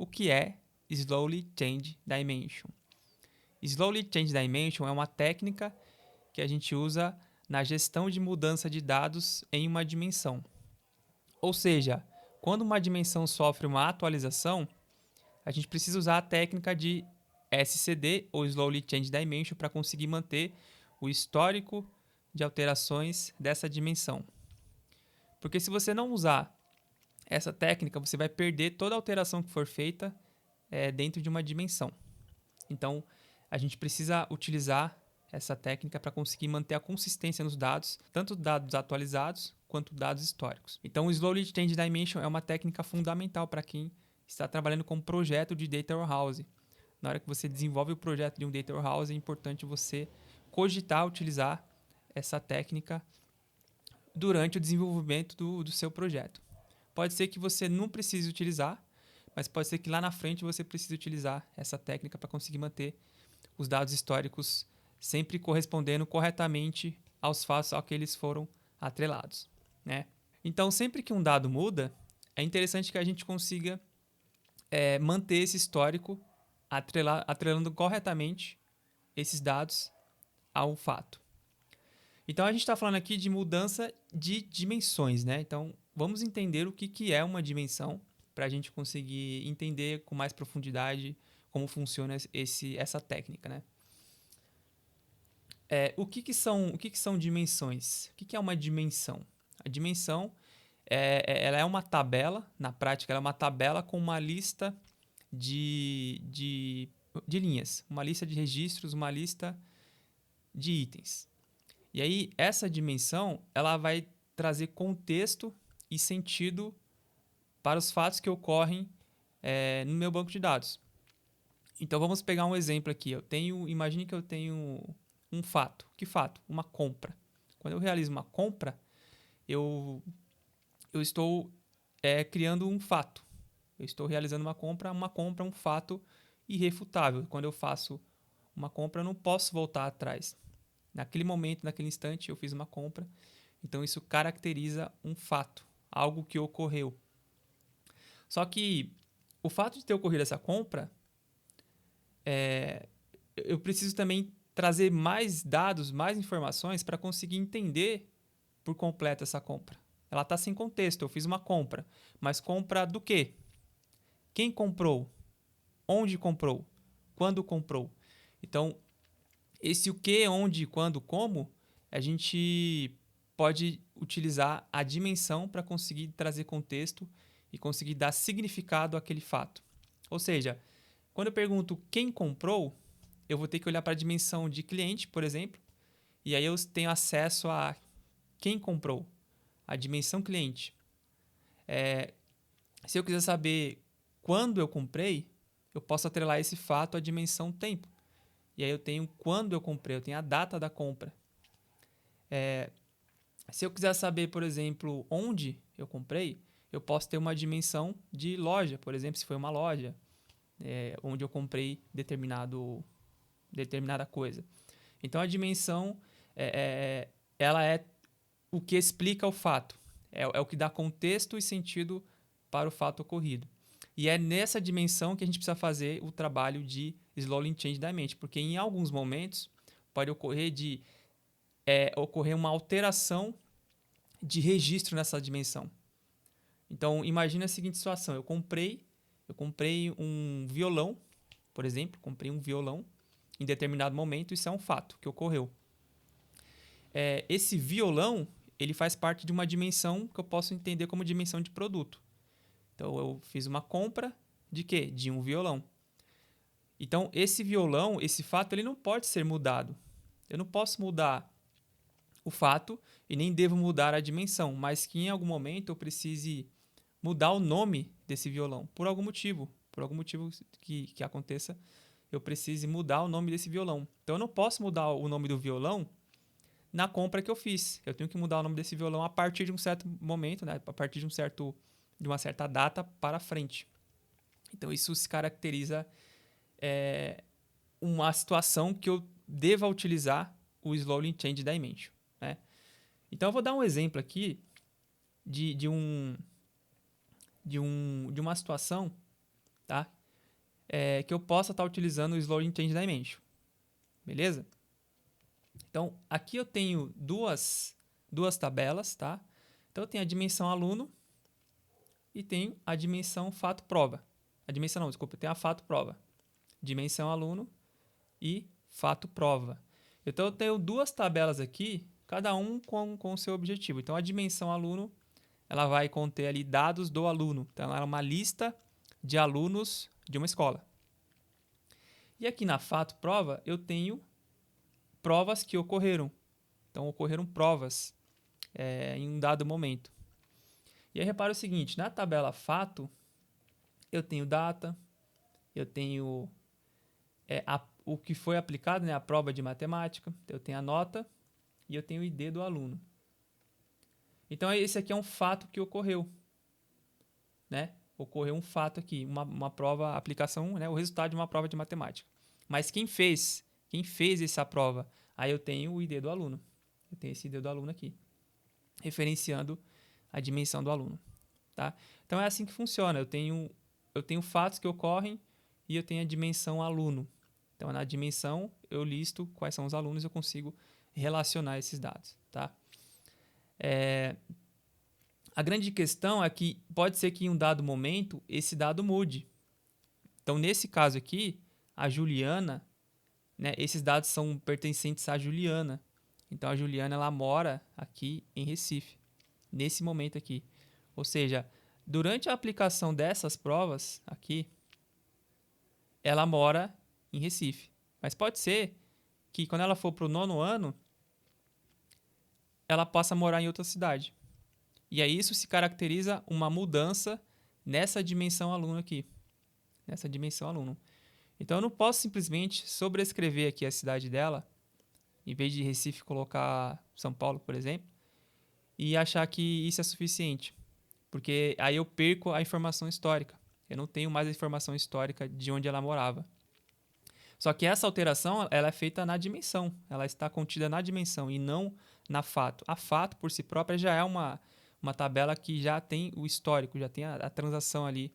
que é Slowly Change Dimension? Slowly Change Dimension é uma técnica que a gente usa na gestão de mudança de dados em uma dimensão. Ou seja, quando uma dimensão sofre uma atualização, a gente precisa usar a técnica de SCD, ou Slowly Change Dimension, para conseguir manter o histórico de alterações dessa dimensão. Porque se você não usar essa técnica, você vai perder toda alteração que for feita dentro de uma dimensão. Então, a gente precisa utilizar essa técnica para conseguir manter a consistência nos dados, tanto dados atualizados quanto dados históricos. Então, o Slowly Change Dimension é uma técnica fundamental para quem está trabalhando com um projeto de Data Warehouse. Na hora que você desenvolve o projeto de um Data Warehouse, é importante você cogitar utilizar essa técnica durante o desenvolvimento do seu projeto. Pode ser que você não precise utilizar, mas pode ser que lá na frente você precise utilizar essa técnica para conseguir manter os dados históricos sempre correspondendo corretamente aos fatos a que eles foram atrelados, né? Então, sempre que um dado muda, é interessante que a gente consiga manter esse histórico atrelando corretamente esses dados ao fato. Então, a gente está falando aqui de mudança de dimensões, né? Então, vamos entender o que é uma dimensão para a gente conseguir entender com mais profundidade como funciona essa técnica, né? O que são dimensões? O que é uma dimensão? A dimensão ela é uma tabela, na prática, ela é uma tabela com uma lista de linhas, uma lista de registros, uma lista de itens. E aí, essa dimensão ela vai trazer contexto e sentido para os fatos que ocorrem no meu banco de dados. Então, vamos pegar um exemplo aqui. Imagine que eu tenho um fato. Que fato? Uma compra. Quando eu realizo uma compra, eu estou criando um fato. Eu estou realizando uma compra é um fato irrefutável. Quando eu faço uma compra, eu não posso voltar atrás. Naquele momento, naquele instante, eu fiz uma compra. Então, isso caracteriza um fato, algo que ocorreu. Só que o fato de ter ocorrido essa compra, eu preciso também trazer mais dados, mais informações para conseguir entender por completo essa compra. Ela está sem contexto, eu fiz uma compra. Mas compra do quê? Quem comprou? Onde comprou? Quando comprou? Então, esse o que, onde, quando, como, a gente pode utilizar a dimensão para conseguir trazer contexto e conseguir dar significado àquele fato. Ou seja, quando eu pergunto quem comprou, eu vou ter que olhar para a dimensão de cliente, por exemplo, e aí eu tenho acesso a quem comprou, a dimensão cliente. Se eu quiser saber quando eu comprei, eu posso atrelar esse fato à dimensão tempo. E aí eu tenho quando eu comprei, eu tenho a data da compra. Se eu quiser saber, por exemplo, onde eu comprei, eu posso ter uma dimensão de loja, por exemplo, se foi uma loja onde eu comprei determinada coisa. Então a dimensão ela é o que explica o fato, é o que dá contexto e sentido para o fato ocorrido. E é nessa dimensão que a gente precisa fazer o trabalho de Slowly Change Dimension, porque em alguns momentos pode ocorrer uma alteração de registro nessa dimensão. Então, imagine a seguinte situação: eu comprei um violão, por exemplo, comprei um violão em determinado momento, isso é um fato que ocorreu. Esse violão, ele faz parte de uma dimensão que eu posso entender como dimensão de produto. Então, eu fiz uma compra de quê? De um violão. Então, esse violão, esse fato, ele não pode ser mudado. Eu não posso mudar o fato e nem devo mudar a dimensão, mas que em algum momento eu precise mudar o nome desse violão, por algum motivo que aconteça, eu precise mudar o nome desse violão. Então, eu não posso mudar o nome do violão na compra que eu fiz. Eu tenho que mudar o nome desse violão a partir de um certo momento, né? A partir de uma certa data para frente. Então, isso se caracteriza uma situação que eu deva utilizar o Slowly Change Dimension, né? Então, eu vou dar um exemplo aqui de uma situação, tá? que eu possa estar utilizando o Slowly Change Dimension. Beleza? Então, aqui eu tenho duas tabelas, tá? Então, eu tenho a dimensão aluno e tenho a dimensão fato-prova. A dimensão não, desculpa, eu tenho a fato-prova. Dimensão aluno e fato-prova. Então, eu tenho duas tabelas aqui, cada um com o seu objetivo. Então, a dimensão aluno, ela vai conter ali dados do aluno. Então, ela é uma lista de alunos de uma escola. E aqui na fato-prova, eu tenho provas que ocorreram. Então, ocorreram provas em um dado momento. E aí, repara o seguinte, na tabela fato, eu tenho data, eu tenho o que foi aplicado, né, a prova de matemática, eu tenho a nota e eu tenho o ID do aluno. Então, esse aqui é um fato que ocorreu. Né? Ocorreu um fato aqui, uma prova, aplicação, né, o resultado de uma prova de matemática. Mas quem fez essa prova? Aí eu tenho o ID do aluno. Eu tenho esse ID do aluno aqui, referenciando a dimensão do aluno. Tá? Então é assim que funciona. Eu tenho fatos que ocorrem e eu tenho a dimensão aluno. Então na dimensão eu listo quais são os alunos e eu consigo relacionar esses dados. Tá? A grande questão é que pode ser que em um dado momento esse dado mude. Então nesse caso aqui, a Juliana, né, esses dados são pertencentes à Juliana. Então a Juliana ela mora aqui em Recife, nesse momento aqui. Ou seja, durante a aplicação dessas provas aqui, ela mora em Recife. Mas pode ser que quando ela for para o 9º ano, ela possa morar em outra cidade. E aí isso se caracteriza uma mudança nessa dimensão aluno aqui. Nessa dimensão aluno. Então eu não posso simplesmente sobrescrever aqui a cidade dela, em vez de Recife colocar São Paulo, por exemplo, e achar que isso é suficiente. Porque aí eu perco a informação histórica. Eu não tenho mais a informação histórica de onde ela morava. Só que essa alteração ela é feita na dimensão. Ela está contida na dimensão e não na fato. A fato, por si própria, já é uma tabela que já tem o histórico, já tem a transação ali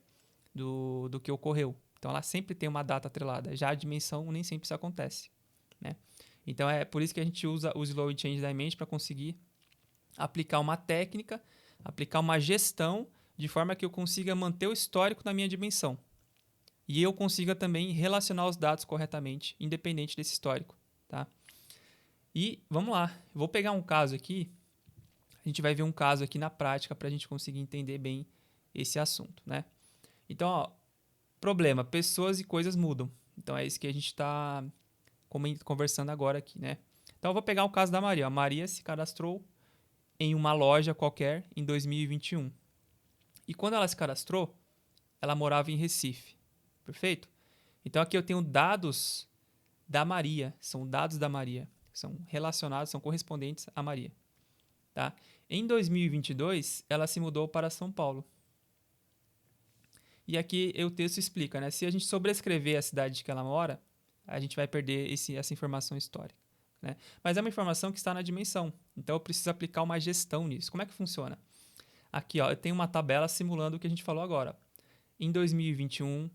do que ocorreu. Então, ela sempre tem uma data atrelada. Já a dimensão, nem sempre isso acontece. Né? Então, é por isso que a gente usa o Slowly Change Dimension para conseguir aplicar uma técnica, aplicar uma gestão de forma que eu consiga manter o histórico na minha dimensão. E eu consiga também relacionar os dados corretamente, independente desse histórico. Tá? E vamos lá, vou pegar um caso aqui, a gente vai ver um caso aqui na prática para a gente conseguir entender bem esse assunto. Né? Então, ó, problema, pessoas e coisas mudam. Então é isso que a gente está conversando agora aqui. Né? Então eu vou pegar o caso da Maria. A Maria se cadastrou em uma loja qualquer em 2021. E quando ela se cadastrou, ela morava em Recife. Perfeito? Então aqui eu tenho dados da Maria. São dados da Maria. São relacionados, são correspondentes a Maria. Tá? Em 2022, ela se mudou para São Paulo. E aqui o texto explica, né? Se a gente sobrescrever a cidade que ela mora, a gente vai perder essa informação histórica. Né? Mas é uma informação que está na dimensão. Então eu preciso aplicar uma gestão nisso. Como é que funciona? Aqui ó, eu tenho uma tabela simulando o que a gente falou agora. Em 2021,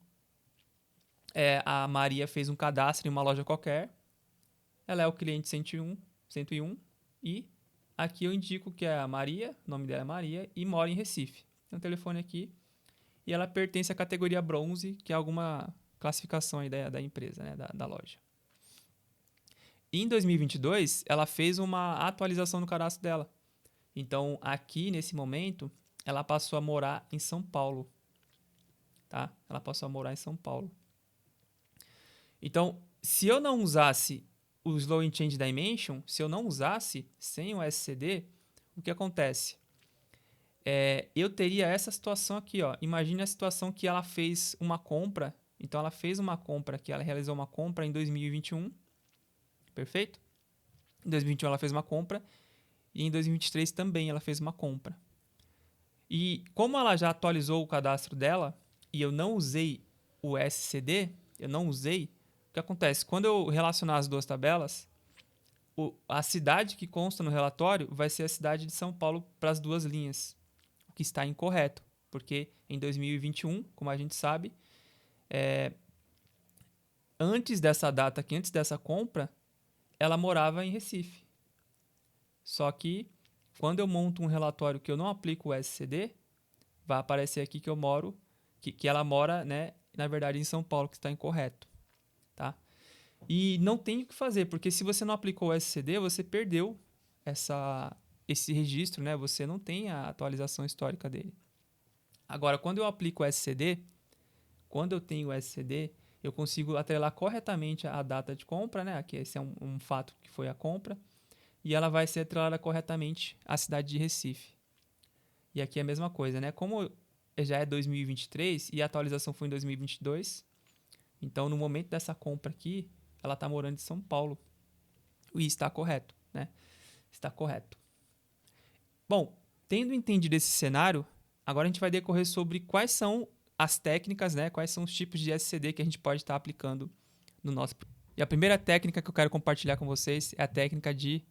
a Maria fez um cadastro em uma loja qualquer. Ela é o cliente 101 e aqui eu indico que é a Maria, o nome dela é Maria, e mora em Recife. Tem um telefone aqui e ela pertence à categoria bronze, que é alguma classificação aí da empresa, né, da loja. E em 2022, ela fez uma atualização no cadastro dela. Então, aqui, nesse momento, ela passou a morar em São Paulo. Tá? Ela passou a morar em São Paulo. Então, se eu não usasse o Slowly Change Dimension, se eu não usasse sem o SCD, o que acontece? Eu teria essa situação aqui. Ó. Imagine a situação que ela fez uma compra. Então, ela fez uma compra aqui, ela realizou uma compra em 2021. Perfeito? Em 2021 ela fez uma compra e em 2023 também ela fez uma compra. E como ela já atualizou o cadastro dela e eu não usei o SCD, o que acontece? Quando eu relacionar as duas tabelas, a cidade que consta no relatório vai ser a cidade de São Paulo para as duas linhas, o que está incorreto, porque em 2021, como a gente sabe, antes dessa data aqui, antes dessa compra, ela morava em Recife. Só que quando eu monto um relatório que eu não aplico o SCD, vai aparecer aqui que eu moro, que ela mora, né, na verdade, em São Paulo, que está incorreto, tá? E não tem o que fazer, porque se você não aplicou o SCD, você perdeu esse registro, né? Você não tem a atualização histórica dele. Agora, quando eu aplico o SCD, quando eu tenho o SCD, eu consigo atrelar corretamente a data de compra, né? Aqui esse é um fato que foi a compra, e ela vai ser atrelada corretamente à cidade de Recife. E aqui é a mesma coisa, né? Como já é 2023 e a atualização foi em 2022, então no momento dessa compra aqui, ela está morando em São Paulo. E está correto, né? Está correto. Bom, tendo entendido esse cenário, agora a gente vai decorrer sobre quais são as técnicas, né? Quais são os tipos de SCD que a gente pode estar aplicando no nosso. E a primeira técnica que eu quero compartilhar com vocês é a técnica de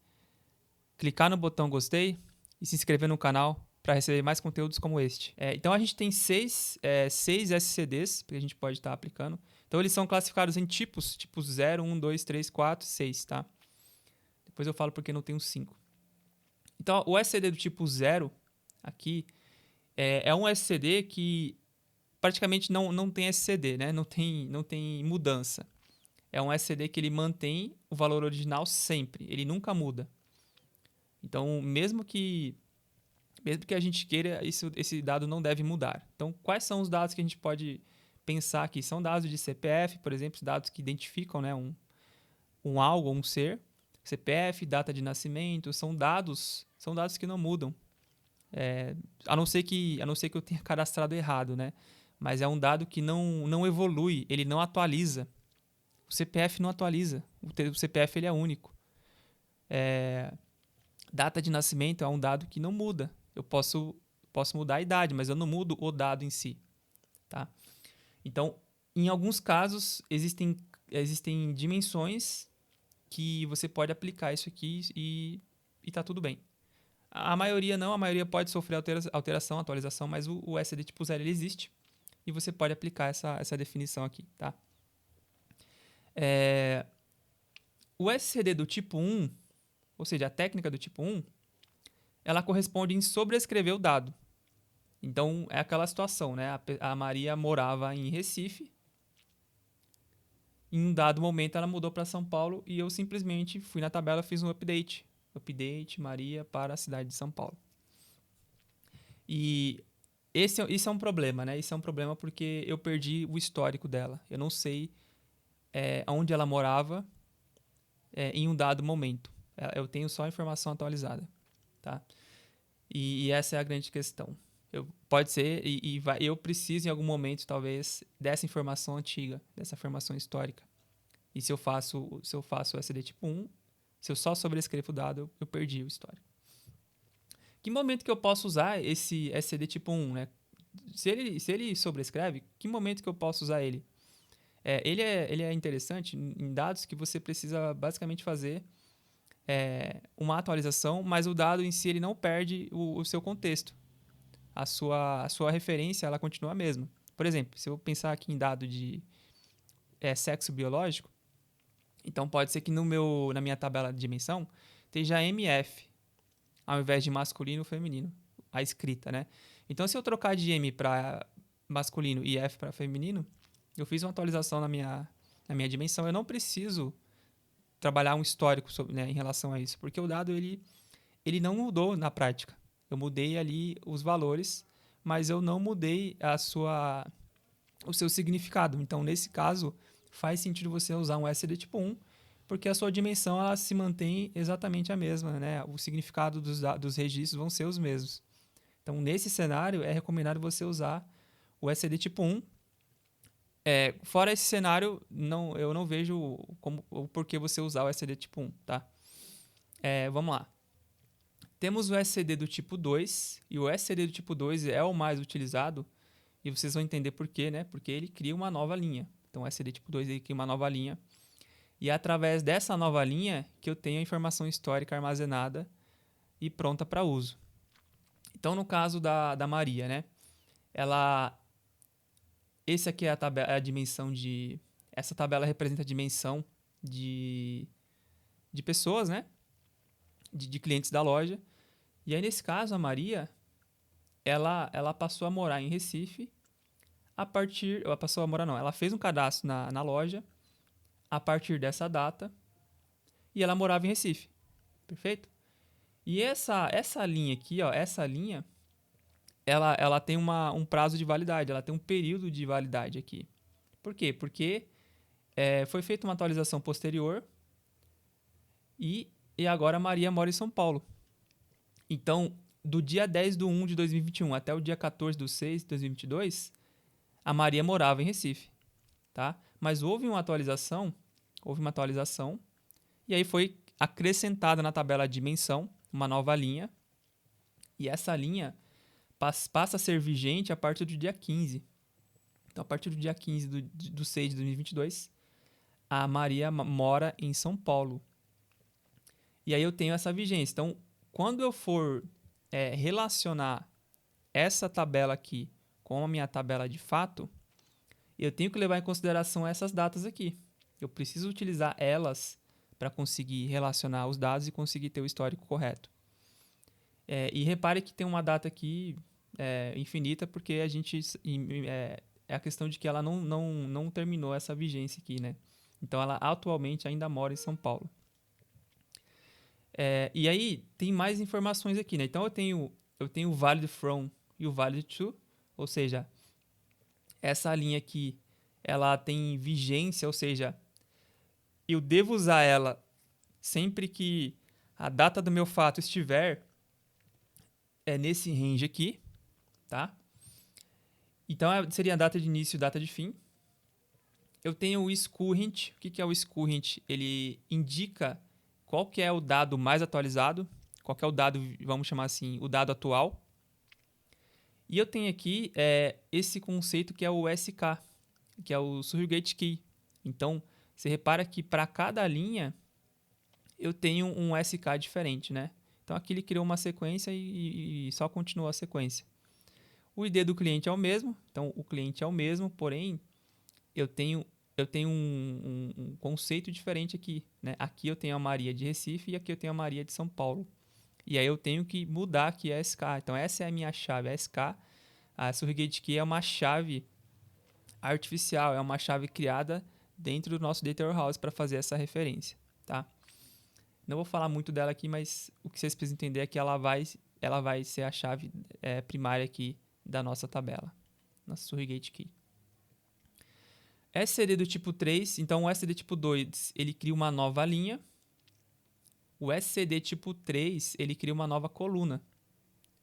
clicar no botão gostei e se inscrever no canal para receber mais conteúdos como este. Então a gente tem seis SCDs que a gente pode estar aplicando. Então eles são classificados em tipos 0, 1, 2, 3, 4, 6, tá? Depois eu falo porque não tem os 5. Então o SCD do tipo 0 aqui é um SCD que praticamente não tem SCD, né? Não tem mudança. É um SCD que ele mantém o valor original sempre, ele nunca muda. Então, mesmo que a gente queira, esse dado não deve mudar. Então, quais são os dados que a gente pode pensar aqui? São dados de CPF, por exemplo, dados que identificam, né, um algo, um ser. CPF, data de nascimento, são dados que não mudam. A não ser que eu tenha cadastrado errado, né? Mas é um dado que não evolui, ele não atualiza. O CPF não atualiza. O CPF ele é único. Data de nascimento é um dado que não muda. Eu posso mudar a idade, mas eu não mudo o dado em si. Tá? Então, em alguns casos, existem dimensões que você pode aplicar isso aqui e está tudo bem. A maioria não, a maioria pode sofrer alteração, atualização, mas o SCD tipo 0 ele existe e você pode aplicar essa definição aqui. Tá? O SCD do tipo 1, ou seja, a técnica do tipo 1, ela corresponde em sobrescrever o dado. Então, é aquela situação, né? A Maria morava em Recife. Em um dado momento, ela mudou para São Paulo e eu simplesmente fui na tabela e fiz um update. Update Maria para a cidade de São Paulo. E isso é um problema, né? Isso é um problema porque eu perdi o histórico dela. Eu não sei onde ela morava em um dado momento. Eu tenho só a informação atualizada, tá? E essa é a grande questão. Pode ser, eu preciso em algum momento, talvez, dessa informação antiga, dessa informação histórica. E se eu faço o SCD tipo 1, se eu só sobrescrevo o dado, eu perdi o histórico. Que momento que eu posso usar esse SCD tipo 1, né? Se ele sobrescreve, que momento que eu posso usar ele? Ele é interessante em dados que você precisa basicamente fazer uma atualização, mas o dado em si ele não perde o seu contexto. A sua referência ela continua a mesma. Por exemplo, se eu pensar aqui em dado de sexo biológico, então pode ser que na minha tabela de dimensão esteja MF, ao invés de masculino ou feminino, a escrita, né? Então, se eu trocar de M para masculino e F para feminino, eu fiz uma atualização na minha dimensão. Eu não preciso trabalhar um histórico em relação a isso, porque o dado ele não mudou na prática. Eu mudei ali os valores, mas eu não mudei o seu significado. Então, nesse caso, faz sentido você usar um SCD tipo 1, porque a sua dimensão ela se mantém exatamente a mesma, né? O significado dos registros vão ser os mesmos. Então, nesse cenário, é recomendado você usar o SCD tipo 1. Fora esse cenário, eu não vejo o porquê você usar o SCD tipo 1, tá? Vamos lá. Temos o SCD do tipo 2, e o SCD do tipo 2 é o mais utilizado, e vocês vão entender por quê, né? Porque ele cria uma nova linha. Então, o SCD tipo 2 ele cria uma nova linha, e é através dessa nova linha que eu tenho a informação histórica armazenada e pronta para uso. Então, no caso da Maria, né? Esse aqui é a dimensão de essa tabela representa a dimensão de pessoas, né? De clientes da loja. E aí, nesse caso, a Maria, ela passou a morar em Recife ela passou a morar não, ela fez um cadastro na loja a partir dessa data e ela morava em Recife, perfeito? E essa linha aqui, ó, essa linha, ela tem um prazo de validade, ela tem um período de validade aqui. Por quê? Porque foi feita uma atualização posterior e agora a Maria mora em São Paulo. Então, do dia 10/1 de 2021 até o dia 14/6 de 2022, a Maria morava em Recife, tá? Mas houve uma atualização, e aí foi acrescentada na tabela a dimensão, uma nova linha, e essa linha passa a ser vigente a partir do dia 15. Então, a partir do dia 15 do 6 de 2022, a Maria mora em São Paulo. E aí eu tenho essa vigência. Então, quando eu for relacionar essa tabela aqui com a minha tabela de fato, eu tenho que levar em consideração essas datas aqui. Eu preciso utilizar elas para conseguir relacionar os dados e conseguir ter o histórico correto. E repare que tem uma data aqui infinita, porque a gente é a questão de que ela não terminou essa vigência aqui, né? Então, ela atualmente ainda mora em São Paulo. E aí, tem mais informações aqui, né? Então, eu tenho o valid from e o valid to, ou seja, essa linha aqui, ela tem vigência, ou seja, eu devo usar ela sempre que a data do meu fato estiver nesse range aqui, tá? Então, seria a data de início e data de fim. Eu tenho o isCurrent. O que é o isCurrent? Ele indica qual que é o dado mais atualizado, qual que é o dado, vamos chamar assim, o dado atual. E eu tenho aqui esse conceito que é o SK, que é o Surrogate Key. Então, você repara que para cada linha eu tenho um SK diferente, né? Então, aqui ele criou uma sequência e só continua a sequência. O ID do cliente é o mesmo, então o cliente é o mesmo, porém eu tenho um conceito diferente aqui, né? Aqui eu tenho a Maria de Recife e aqui eu tenho a Maria de São Paulo. E aí eu tenho que mudar aqui a SK. Então essa é a minha chave, a SK. A Surrogate Key é uma chave artificial, é uma chave criada dentro do nosso Data Warehouse para fazer essa referência, tá? Não vou falar muito dela aqui, mas o que vocês precisam entender é que ela vai ser a chave primária aqui da nossa tabela, nossa Surrogate Key. SCD do tipo 3, então o SCD tipo 2, ele cria uma nova linha. O SCD tipo 3, ele cria uma nova coluna.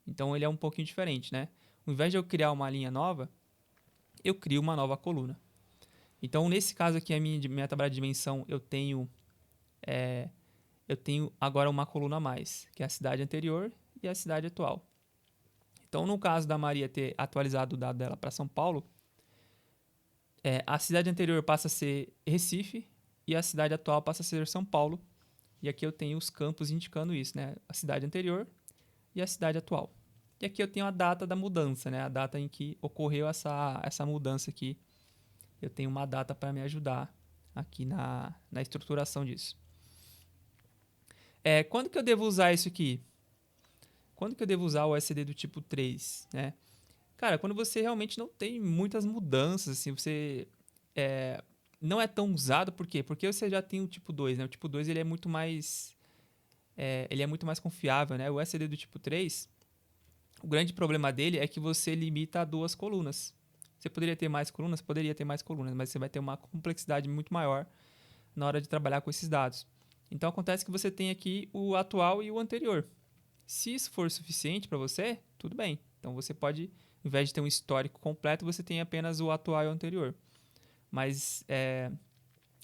Então ele é um pouquinho diferente, né? Ao invés de eu criar uma linha nova, eu crio uma nova coluna. Então nesse caso aqui, a minha tabela de dimensão, eu tenho agora uma coluna a mais, que é a cidade anterior e a cidade atual. Então no caso da Maria ter atualizado o dado dela para São Paulo, a cidade anterior passa a ser Recife e a cidade atual passa a ser São Paulo. E aqui eu tenho os campos indicando isso, né? A cidade anterior e a cidade atual. E aqui eu tenho a data da mudança, né? A data em que ocorreu essa mudança aqui. Eu tenho uma data para me ajudar aqui na estruturação disso. Quando que eu devo usar isso aqui? Quando que eu devo usar o SCD do tipo 3, né? Cara, quando você realmente não tem muitas mudanças, assim, você não é tão usado, por quê? Porque você já tem o tipo 2, né? O tipo 2 ele é muito mais confiável, né? O SCD do tipo 3, o grande problema dele é que você limita a 2 colunas. Você poderia ter mais colunas? Poderia ter mais colunas, mas você vai ter uma complexidade muito maior na hora de trabalhar com esses dados. Então, acontece que você tem aqui o atual e o anterior. Se isso for suficiente para você, tudo bem. Então, você pode, ao invés de ter um histórico completo, você tem apenas o atual e o anterior. Mas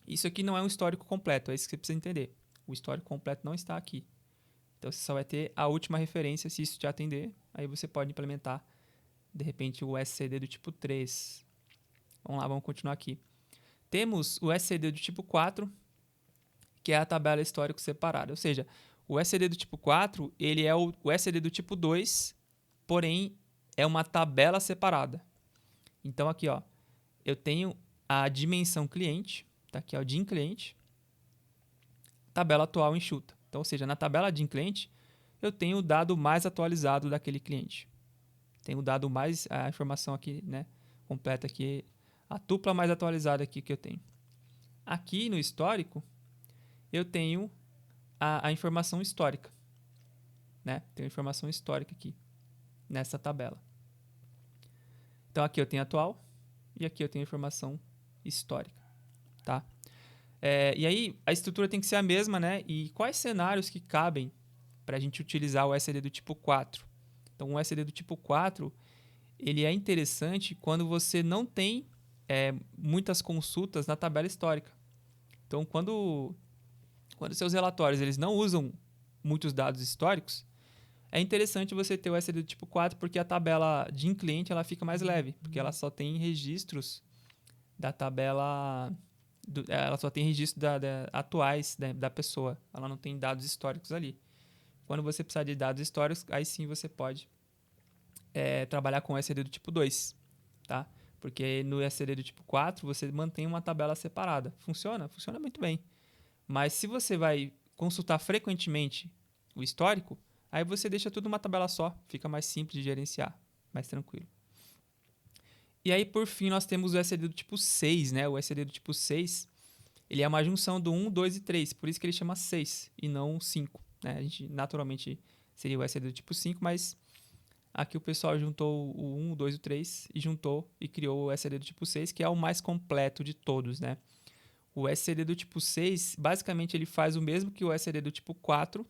isso aqui não é um histórico completo, é isso que você precisa entender. O histórico completo não está aqui. Então, você só vai ter a última referência, se isso te atender, aí você pode implementar, de repente, o SCD do tipo 3. Vamos lá, vamos continuar aqui. Temos o SCD do tipo 4, que é a tabela histórico separada. Ou seja, o SCD do tipo 4, ele é o SCD do tipo 2, porém, é uma tabela separada. Então, aqui, ó, eu tenho a dimensão cliente, tá aqui é o DIM cliente, tabela atual enxuta. Então, ou seja, na tabela DIM cliente, eu tenho o dado mais atualizado daquele cliente. Tenho o dado mais, a informação aqui, né, completa aqui, a tupla mais atualizada aqui que eu tenho. Aqui no histórico, eu tenho a informação histórica, né? Tenho a informação histórica aqui, nessa tabela. Então, aqui eu tenho atual e aqui eu tenho informação histórica, tá? E aí, a estrutura tem que ser a mesma, né? E quais cenários que cabem para a gente utilizar o SLD do tipo 4? Então, o SLD do tipo 4, ele é interessante quando você não tem muitas consultas na tabela histórica. Então, quando seus relatórios eles não usam muitos dados históricos, é interessante você ter o SLD do tipo 4, porque a tabela de cliente ela fica mais leve, porque ela só tem registros da tabela, ela só tem registros atuais da pessoa, ela não tem dados históricos ali. Quando você precisar de dados históricos, aí sim você pode trabalhar com o SLD do tipo 2, tá? Porque no SLD do tipo 4 você mantém uma tabela separada. Funciona? Funciona muito bem. Mas se você vai consultar frequentemente o histórico, aí você deixa tudo numa tabela só, fica mais simples de gerenciar, mais tranquilo. E aí, por fim, nós temos o SLD do tipo 6, né? O SLD do tipo 6, ele é uma junção do 1, 2 e 3, por isso que ele chama 6 e não 5, né? A gente, naturalmente, seria o SLD do tipo 5, mas aqui o pessoal juntou o 1, o 2 e o 3 e juntou e criou o SLD do tipo 6, que é o mais completo de todos, né? O SLD do tipo 6, basicamente, ele faz o mesmo que o SLD do tipo 4,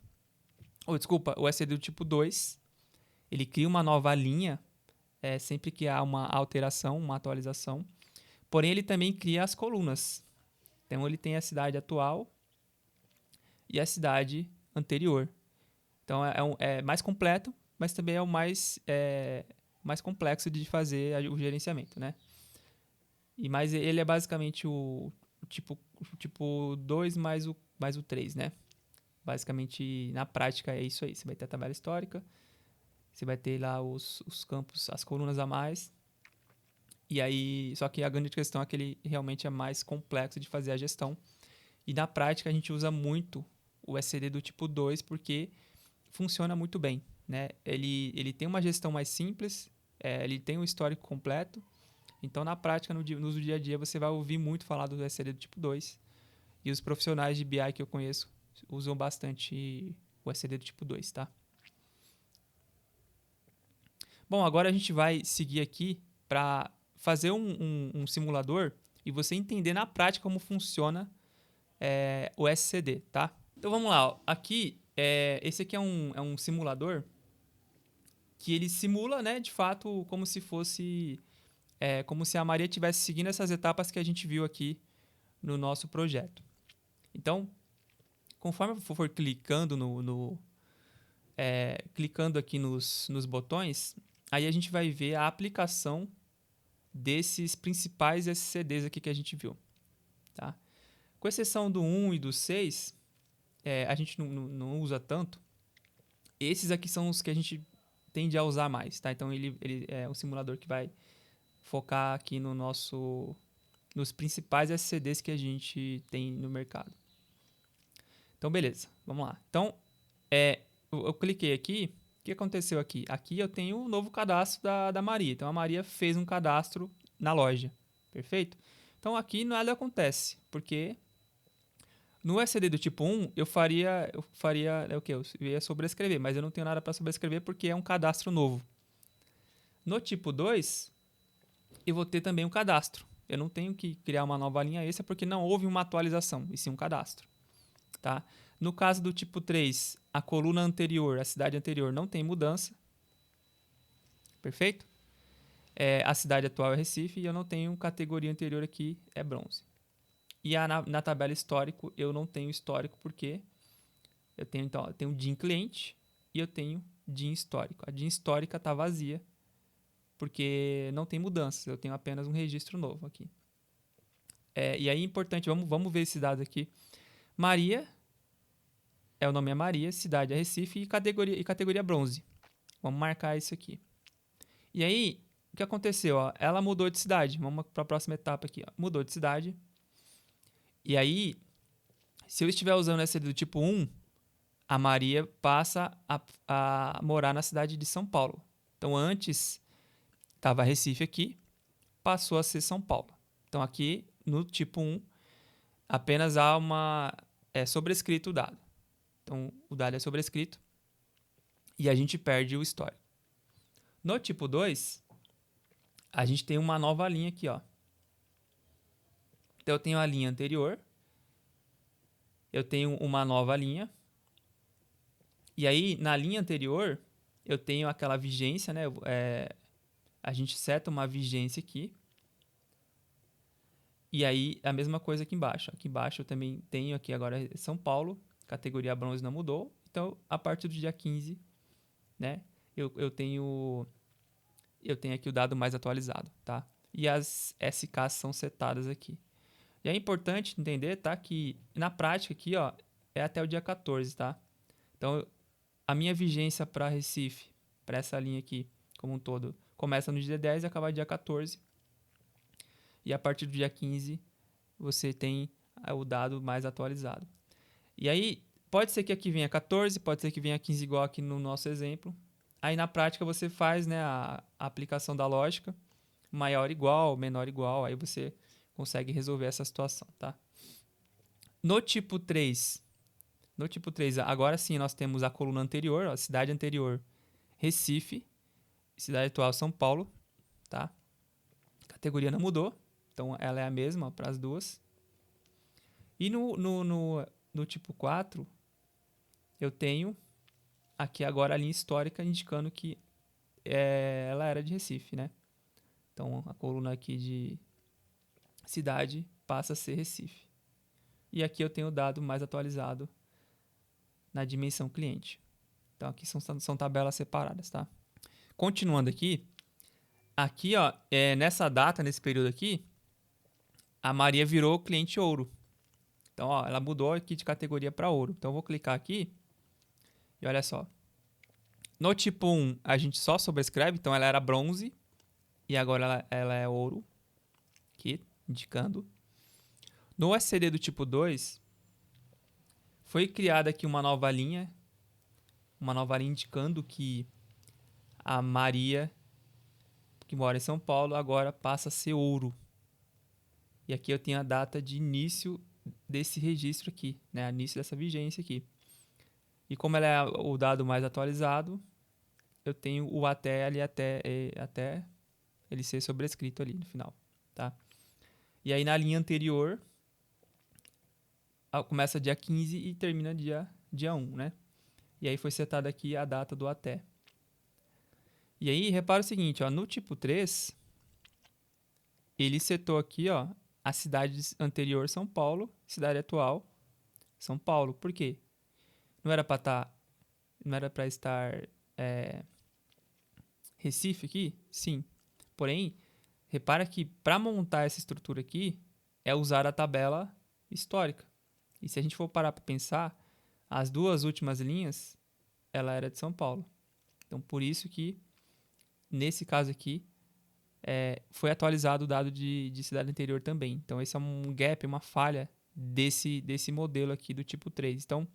o SLD do tipo 2, ele cria uma nova linha sempre que há uma alteração, uma atualização, porém ele também cria as colunas. Então ele tem a cidade atual e a cidade anterior. Então é mais completo, mas também é o mais complexo de fazer o gerenciamento, né? Mas ele é basicamente o tipo 2 mais o 3, né? Basicamente, na prática, é isso aí. Você vai ter a tabela histórica, você vai ter lá os campos, as colunas a mais. E aí, só que a grande questão é que ele realmente é mais complexo de fazer a gestão. E na prática, a gente usa muito o SLD do tipo 2 porque funciona muito bem, né? Ele tem uma gestão mais simples, ele tem um histórico completo. Então, na prática, no dia a dia, você vai ouvir muito falar do SLD do tipo 2. E os profissionais de BI que eu conheço usam bastante o SLD do tipo 2, tá? Bom, agora a gente vai seguir aqui para fazer um simulador e você entender na prática como funciona o SCD, tá? Então vamos lá. Ó. Aqui, esse aqui é um simulador que ele simula, né, de fato, como se fosse como se a Maria estivesse seguindo essas etapas que a gente viu aqui no nosso projeto. Então, conforme eu for clicando clicando aqui nos botões, aí a gente vai ver a aplicação desses principais SCDs aqui que a gente viu. Tá? Com exceção do 1 e do 6, a gente não usa tanto. Esses aqui são os que a gente tende a usar mais. Tá? Então, ele é um simulador que vai focar aqui nos principais SCDs que a gente tem no mercado. Então, beleza. Vamos lá. Então, eu cliquei aqui. O que aconteceu aqui? Aqui eu tenho um novo cadastro da Maria. Então, a Maria fez um cadastro na loja. Perfeito? Então, aqui nada acontece, porque no SCD do tipo 1, eu faria o quê? Eu ia sobrescrever, mas eu não tenho nada para sobrescrever porque é um cadastro novo. No tipo 2, eu vou ter também um cadastro. Eu não tenho que criar uma nova linha extra porque não houve uma atualização, e sim um cadastro. Tá? No caso do tipo 3, a coluna anterior, a cidade anterior, não tem mudança. Perfeito? A cidade atual é Recife e eu não tenho categoria anterior aqui, é bronze. E na tabela histórico, eu não tenho histórico porque eu tenho DIN cliente e eu tenho DIN histórico. A DIN histórica está vazia porque não tem mudanças, eu tenho apenas um registro novo aqui. E aí é importante, vamos ver esses dados aqui. Maria, o nome é Maria, cidade é Recife e categoria bronze. Vamos marcar isso aqui. E aí, o que aconteceu? Ó? Ela mudou de cidade. Vamos para a próxima etapa aqui. Ó. Mudou de cidade. E aí, se eu estiver usando essa do tipo 1, a Maria passa a morar na cidade de São Paulo. Então, antes estava Recife aqui, passou a ser São Paulo. Então, aqui no tipo 1, apenas há sobrescrito o dado. Então, o dado é sobrescrito e a gente perde o histórico. No tipo 2, a gente tem uma nova linha aqui, ó. Então, eu tenho a linha anterior, eu tenho uma nova linha, e aí, na linha anterior, eu tenho aquela vigência, né? A gente seta uma vigência aqui, e aí, a mesma coisa aqui embaixo. Aqui embaixo eu também tenho aqui agora São Paulo, categoria bronze não mudou, então, a partir do dia 15, né? Eu tenho aqui o dado mais atualizado, tá? E as SKs são setadas aqui. E é importante entender, tá? Que na prática aqui, ó, é até o dia 14, tá? Então, a minha vigência para Recife, para essa linha aqui, como um todo, começa no dia 10 e acaba no dia 14. E a partir do dia 15, você tem o dado mais atualizado. E aí, pode ser que aqui venha 14, pode ser que venha 15 igual aqui no nosso exemplo. Aí, na prática, você faz, né, a aplicação da lógica, maior igual, menor igual, aí você consegue resolver essa situação, tá? No tipo 3, agora sim nós temos a coluna anterior, a cidade anterior, Recife, cidade atual São Paulo, tá? Categoria não mudou, então ela é a mesma para as duas. E no tipo 4, eu tenho aqui agora a linha histórica indicando que ela era de Recife, né? Então a coluna aqui de cidade passa a ser Recife. E aqui eu tenho o dado mais atualizado na dimensão cliente. Então aqui são tabelas separadas, tá? Continuando aqui, ó, nessa data, nesse período aqui, a Maria virou cliente ouro. Então, ó, ela mudou aqui de categoria para ouro. Então, eu vou clicar aqui e olha só. No tipo 1, a gente só sobrescreve, então ela era bronze e agora ela é ouro, aqui, indicando. No SCD do tipo 2, foi criada aqui uma nova linha indicando que a Maria, que mora em São Paulo, agora passa a ser ouro. E aqui eu tenho a data de início desse registro aqui, né? Início dessa vigência aqui. E como ela é o dado mais atualizado, eu tenho o até ali até ele ser sobrescrito ali no final, tá? E aí na linha anterior começa dia 15 e termina dia 1, né? E aí foi setada aqui a data do até. E aí repara o seguinte, ó, no tipo 3, ele setou aqui, ó, a cidade anterior São Paulo, cidade atual São Paulo. Por quê? Não era para estar Recife aqui? Sim. Porém, repara que para montar essa estrutura aqui é usar a tabela histórica. E se a gente for parar para pensar, as duas últimas linhas, ela era de São Paulo. Então, por isso que, nesse caso aqui, foi atualizado o dado de cidade anterior também. Então, esse é um gap, uma falha desse modelo aqui do tipo 3. Então,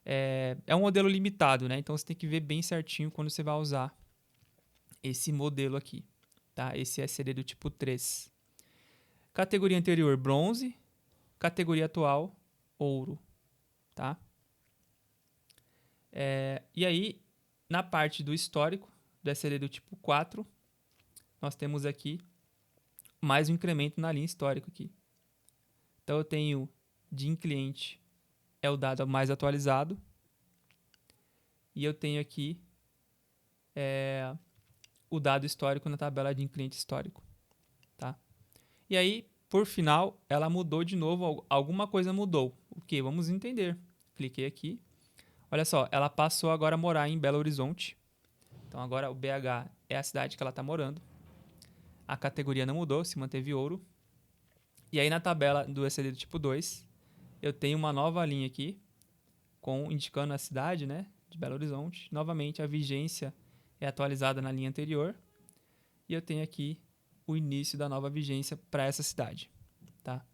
é um modelo limitado, né? Então, você tem que ver bem certinho quando você vai usar esse modelo aqui, tá? Esse SCD do tipo 3. Categoria anterior, bronze. Categoria atual, ouro, tá? E aí, na parte do histórico do SCD do tipo 4, nós temos aqui mais um incremento na linha histórica aqui. Então, eu tenho de cliente é o dado mais atualizado. E eu tenho aqui o dado histórico na tabela de cliente histórico, tá? E aí, por final, ela mudou de novo, alguma coisa mudou. O que? Vamos entender. Cliquei aqui. Olha só, ela passou agora a morar em Belo Horizonte. Então agora o BH é a cidade que ela está morando. A categoria não mudou, se manteve ouro. E aí na tabela do SCD do tipo 2, eu tenho uma nova linha aqui, indicando a cidade, né, de Belo Horizonte. Novamente, a vigência é atualizada na linha anterior. e eu tenho aqui o início da nova vigência para essa cidade. Tá?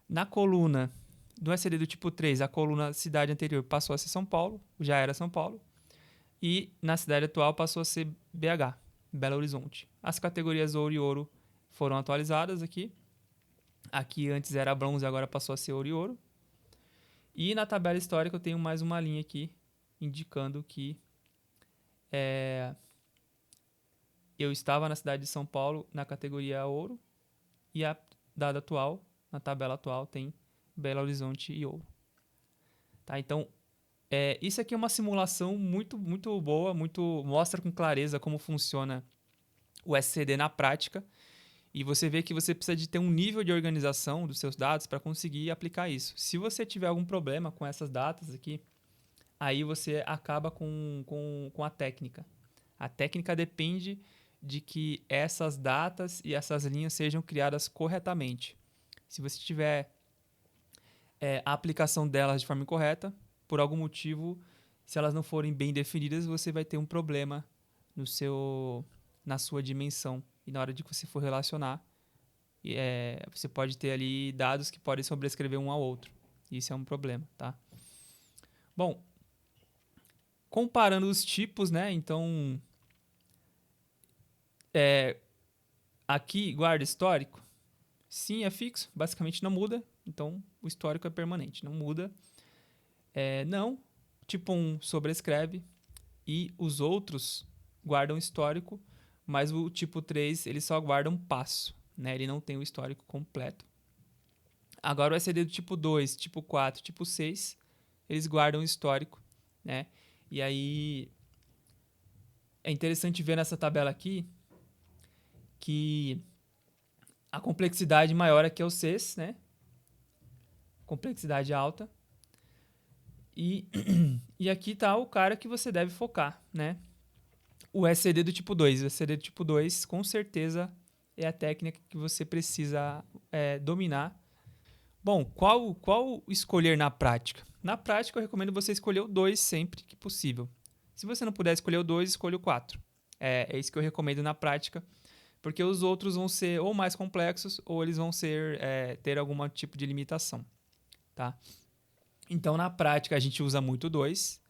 Na coluna do SCD do tipo 3, a coluna cidade anterior passou a ser São Paulo, já era São Paulo, e na cidade atual passou a ser BH, Belo Horizonte. As categorias ouro e ouro foram atualizadas aqui. Aqui antes era bronze, agora passou a ser ouro e ouro. E na tabela histórica eu tenho mais uma linha aqui, indicando que eu estava na cidade de São Paulo na categoria ouro, e a data atual, na tabela atual, tem Belo Horizonte e ouro. Tá? Então, isso aqui é uma simulação muito, muito boa, mostra com clareza como funciona o SCD na prática, e você vê que você precisa de ter um nível de organização dos seus dados para conseguir aplicar isso. Se você tiver algum problema com essas datas aqui, aí você acaba com a técnica. A técnica depende de que essas datas e essas linhas sejam criadas corretamente. Se você tiver a aplicação delas de forma incorreta, por algum motivo, se elas não forem bem definidas, você vai ter um problema na sua dimensão. E na hora de que você for relacionar, você pode ter ali dados que podem sobrescrever um ao outro. Isso é um problema, tá? Bom, comparando os tipos, né? Então, aqui, guarda histórico. Sim, é fixo, basicamente não muda. Então, o histórico é permanente, não muda. Não, tipo 1 sobrescreve e os outros guardam histórico, mas o tipo 3 ele só guarda um passo, né? Ele não tem o histórico completo. Agora o SCD do tipo 2, tipo 4, tipo 6, eles guardam o histórico, né? E aí é interessante ver nessa tabela aqui que a complexidade maior aqui é o Cs, né? Complexidade alta. E aqui está o cara que você deve focar, né? O SCD do tipo 2. O SCD do tipo 2, com certeza, é a técnica que você precisa dominar. Bom, qual escolher na prática? Na prática, eu recomendo você escolher o 2 sempre que possível. Se você não puder escolher o 2, escolha o 4. É isso que eu recomendo na prática, porque os outros vão ser ou mais complexos ou eles vão ter algum tipo de limitação. Tá? Então, na prática, a gente usa muito o 2.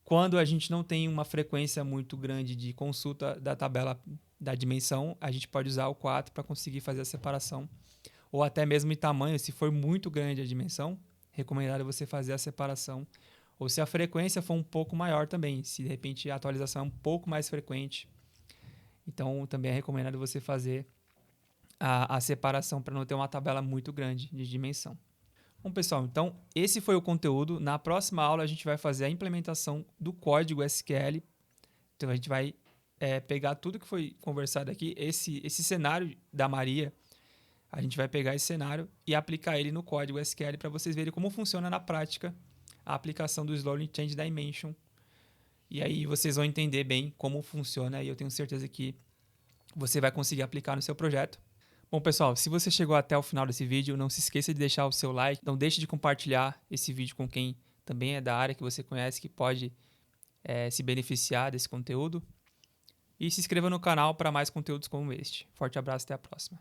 Quando a gente não tem uma frequência muito grande de consulta da tabela da dimensão, a gente pode usar o 4 para conseguir fazer a separação. Ou até mesmo em tamanho, se for muito grande a dimensão, recomendado você fazer a separação. Ou se a frequência for um pouco maior também, se de repente a atualização é um pouco mais frequente. Então, também é recomendado você fazer a separação para não ter uma tabela muito grande de dimensão. Bom, pessoal, então esse foi o conteúdo. Na próxima aula a gente vai fazer a implementação do código SQL. Então a gente vai pegar tudo que foi conversado aqui, esse cenário da Maria, a gente vai pegar esse cenário e aplicar ele no código SQL para vocês verem como funciona na prática a aplicação do Slowly Change Dimension. E aí vocês vão entender bem como funciona e eu tenho certeza que você vai conseguir aplicar no seu projeto. Bom, pessoal, se você chegou até o final desse vídeo, não se esqueça de deixar o seu like. Não deixe de compartilhar esse vídeo com quem também é da área, que você conhece, que pode se beneficiar desse conteúdo. E se inscreva no canal para mais conteúdos como este. Forte abraço e até a próxima.